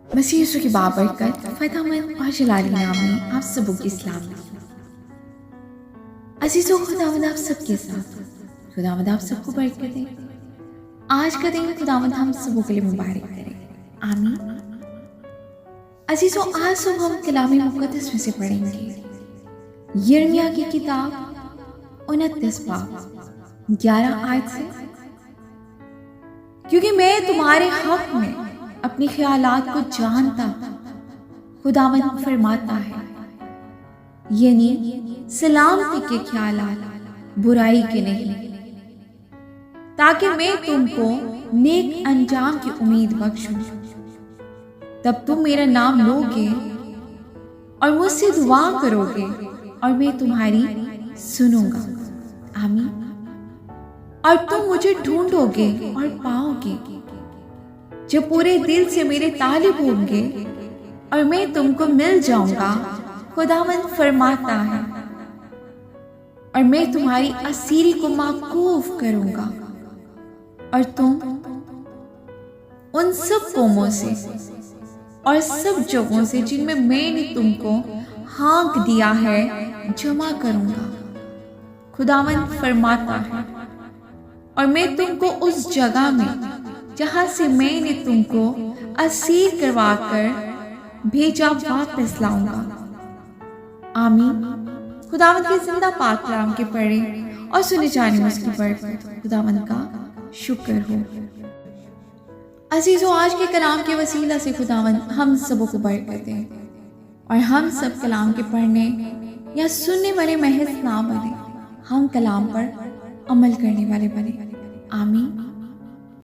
मसीह यीशु की बाबरकत फ़तेहमंद और जलाली नाम में आप सबों की सलाम। अज़ीज़ों, खुदावंद आप सबके साथ, खुदावंद आप सबको बरकत दे। आज का दिन खुदावंद हम सबों के लिए मुबारक करे, आमीन। अज़ीज़ों, आज सुबह हम कलाम मुक़द्दस में से पढ़ेंगे यिर्मयाह की किताब 29 बाब 11 आयत से। क्योंकि मैं तुम्हारे हक में अपने ख्यालात को जानता, खुदावंद फरमाता है, यानी सलामती के ख्यालात, बुराई के नहीं, ताकि मैं तुमको नेक अंजाम की उम्मीद बख्शूं। तब तुम मेरा नाम लोगे और मुझसे दुआ करोगे और मैं तुम्हारी सुनूंगा, आमीन। और तुम मुझे ढूंढोगे और पाओगे जब पूरे दिल से मेरे तालिब होंगे, और मैं तुमको मिल जाऊंगा, खुदावंद फरमाता है। और मैं तुम्हारी असीरी को माकूफ करूंगा, और तुम उन सब कौमों से और सब जगहों से जिनमें मैंने तुमको हाँक दिया है जमा करूंगा, खुदावंद फरमाता है। और मैं तुमको उस जगह में जहां से मैंने तुमको असीर करवा कर भेजा वापस लाऊंगा, आमीन। खुदावंद के जिंदा पाक कलाम के पढ़े और सुने जाने में उसकी बरकत खुदावंद का शुक्र हो। अजीजों, आज के कलाम के वसीला से खुदावंद हम सबों को बरकत दे और हम सब कलाम के पढ़ने या सुनने वाले महज ना बने, हम कलाम पर अमल करने वाले बने, आमीन।